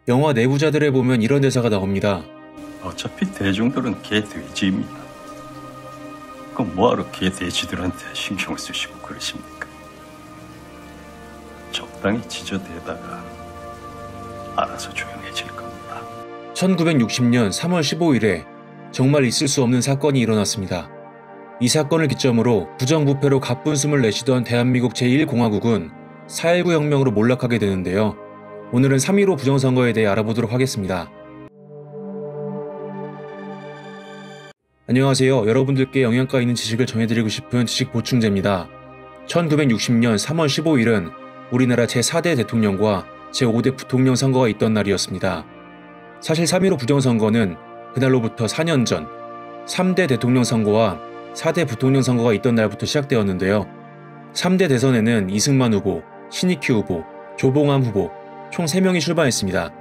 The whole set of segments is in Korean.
영화 내부자들에 보면 이런 대사가 나옵니다. 어차피 대중들은 개돼지입니다. 그럼 뭐하러 개돼지들한테 신경을 쓰시고 그러십니까? 적당히 지저대다가 알아서 조용해질 겁니다. 1960년 3월 15일에 정말 있을 수 없는 사건이 일어났습니다. 이 사건을 기점으로 부정부패로 갑분숨을 내쉬던 대한민국 제1공화국은 4.19 혁명으로 몰락하게 되는데요. 오늘은 3.15 부정선거에 대해 알아보도록 하겠습니다. 안녕하세요. 여러분들께 영양가 있는 지식을 전해드리고 싶은 지식보충제입니다. 1960년 3월 15일은 우리나라 제4대 대통령과 제5대 부통령 선거가 있던 날이었습니다. 사실 3.15 부정선거는 그날로부터 4년 전 3대 대통령 선거와 4대 부통령 선거가 있던 날부터 시작되었는데요. 3대 대선에는 이승만 후보, 신익희 후보, 조봉암 후보 총 3명이 출마했습니다.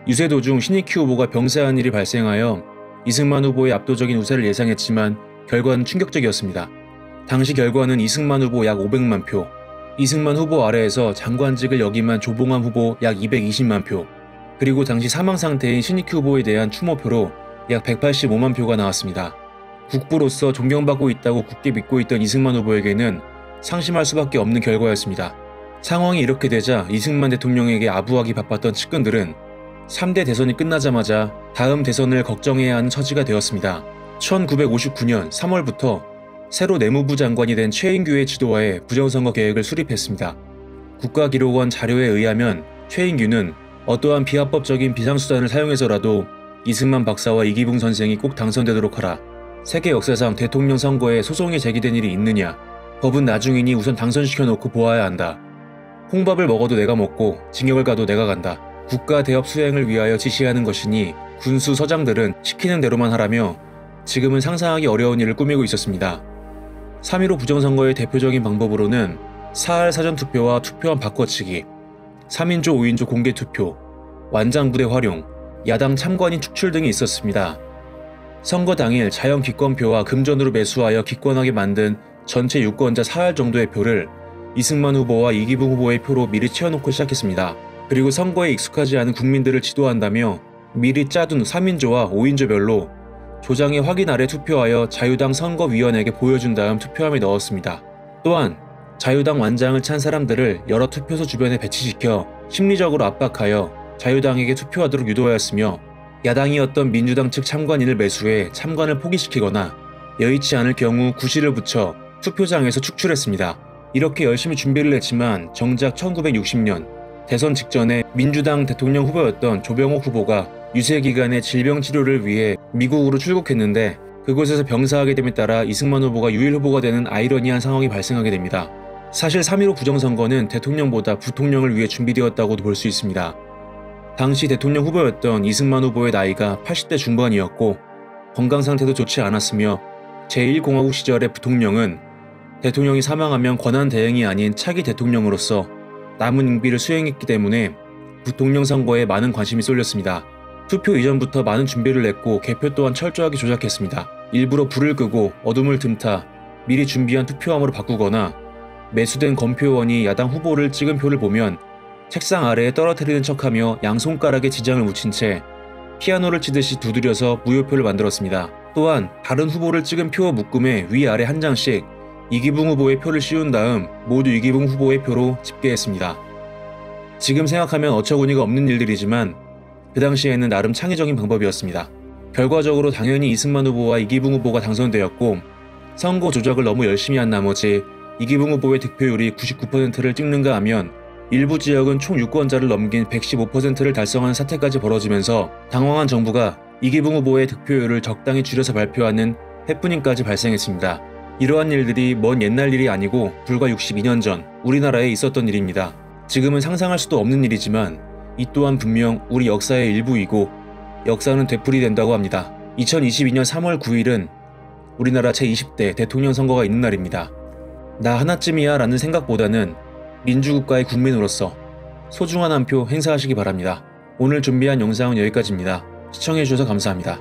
유세 도중 신익희 후보가 병사한 일이 발생하여 이승만 후보의 압도적인 우세를 예상했지만 결과는 충격적이었습니다. 당시 결과는 이승만 후보 약 500만 표, 이승만 후보 아래에서 장관직을 역임한 조봉암 후보 약 220만 표, 그리고 당시 사망 상태인 신익희 후보에 대한 추모표로 약 185만 표가 나왔습니다. 국부로서 존경받고 있다고 굳게 믿고 있던 이승만 후보에게는 상심할 수밖에 없는 결과였습니다. 상황이 이렇게 되자 이승만 대통령에게 아부하기 바빴던 측근들은 3대 대선이 끝나자마자 다음 대선을 걱정해야 하는 처지가 되었습니다. 1959년 3월부터 새로 내무부 장관이 된 최인규의 지도하에 부정선거 계획을 수립했습니다. 국가기록원 자료에 의하면 최인규는 어떠한 비합법적인 비상수단을 사용해서라도 이승만 박사와 이기붕 선생이 꼭 당선되도록 하라. 세계 역사상 대통령 선거에 소송이 제기된 일이 있느냐. 법은 나중이니 우선 당선시켜놓고 보아야 한다. 홍밥을 먹어도 내가 먹고 징역을 가도 내가 간다. 국가 대업 수행을 위하여 지시하는 것이니 군수 서장들은 시키는 대로만 하라며 지금은 상상하기 어려운 일을 꾸미고 있었습니다. 3.15 부정선거의 대표적인 방법으로는 사할 사전투표와 투표함 바꿔치기, 3인조 5인조 공개투표, 완장부대 활용, 야당 참관인 축출 등이 있었습니다. 선거 당일 자연 기권표와 금전으로 매수하여 기권하게 만든 전체 유권자 사할 정도의 표를 이승만 후보와 이기붕 후보의 표로 미리 채워놓고 시작했습니다. 그리고 선거에 익숙하지 않은 국민들을 지도한다며 미리 짜둔 3인조와 5인조별로 조장의 확인 아래 투표하여 자유당 선거위원에게 보여준 다음 투표함에 넣었습니다. 또한 자유당 완장을 찬 사람들을 여러 투표소 주변에 배치시켜 심리적으로 압박하여 자유당에게 투표하도록 유도하였으며 야당이었던 민주당 측 참관인을 매수해 참관을 포기시키거나 여의치 않을 경우 구실을 붙여 투표장에서 축출했습니다. 이렇게 열심히 준비를 했지만 정작 1960년 대선 직전에 민주당 대통령 후보였던 조병옥 후보가 유세 기간에 질병 치료를 위해 미국으로 출국했는데 그곳에서 병사하게 됨에 따라 이승만 후보가 유일 후보가 되는 아이러니한 상황이 발생하게 됩니다. 사실 3.15 부정선거는 대통령보다 부통령을 위해 준비되었다고도 볼 수 있습니다. 당시 대통령 후보였던 이승만 후보의 나이가 80대 중반이었고 건강 상태도 좋지 않았으며 제1공화국 시절의 부통령은 대통령이 사망하면 권한 대행이 아닌 차기 대통령으로서 남은 임기를 수행했기 때문에 부통령 선거에 많은 관심이 쏠렸습니다. 투표 이전부터 많은 준비를 했고 개표 또한 철저하게 조작했습니다. 일부러 불을 끄고 어둠을 틈타 미리 준비한 투표함으로 바꾸거나 매수된 검표원이 야당 후보를 찍은 표를 보면 책상 아래에 떨어뜨리는 척하며 양손가락에 지장을 묻힌 채 피아노를 치듯이 두드려서 무효표를 만들었습니다. 또한 다른 후보를 찍은 표 묶음에 위아래 한 장씩 이기붕 후보의 표를 씌운 다음 모두 이기붕 후보의 표로 집계했습니다. 지금 생각하면 어처구니가 없는 일들이지만 그 당시에는 나름 창의적인 방법이었습니다. 결과적으로 당연히 이승만 후보와 이기붕 후보가 당선되었고 선거 조작을 너무 열심히 한 나머지 이기붕 후보의 득표율이 99%를 찍는가 하면 일부 지역은 총 유권자를 넘긴 115%를 달성하는 사태까지 벌어지면서 당황한 정부가 이기붕 후보의 득표율을 적당히 줄여서 발표하는 해프닝까지 발생했습니다. 이러한 일들이 먼 옛날 일이 아니고 불과 62년 전 우리나라에 있었던 일입니다. 지금은 상상할 수도 없는 일이지만 이 또한 분명 우리 역사의 일부이고 역사는 되풀이된다고 합니다. 2022년 3월 9일은 우리나라 제20대 대통령 선거가 있는 날입니다. 나 하나쯤이야 라는 생각보다는 민주국가의 국민으로서 소중한 한 표 행사하시기 바랍니다. 오늘 준비한 영상은 여기까지입니다. 시청해주셔서 감사합니다.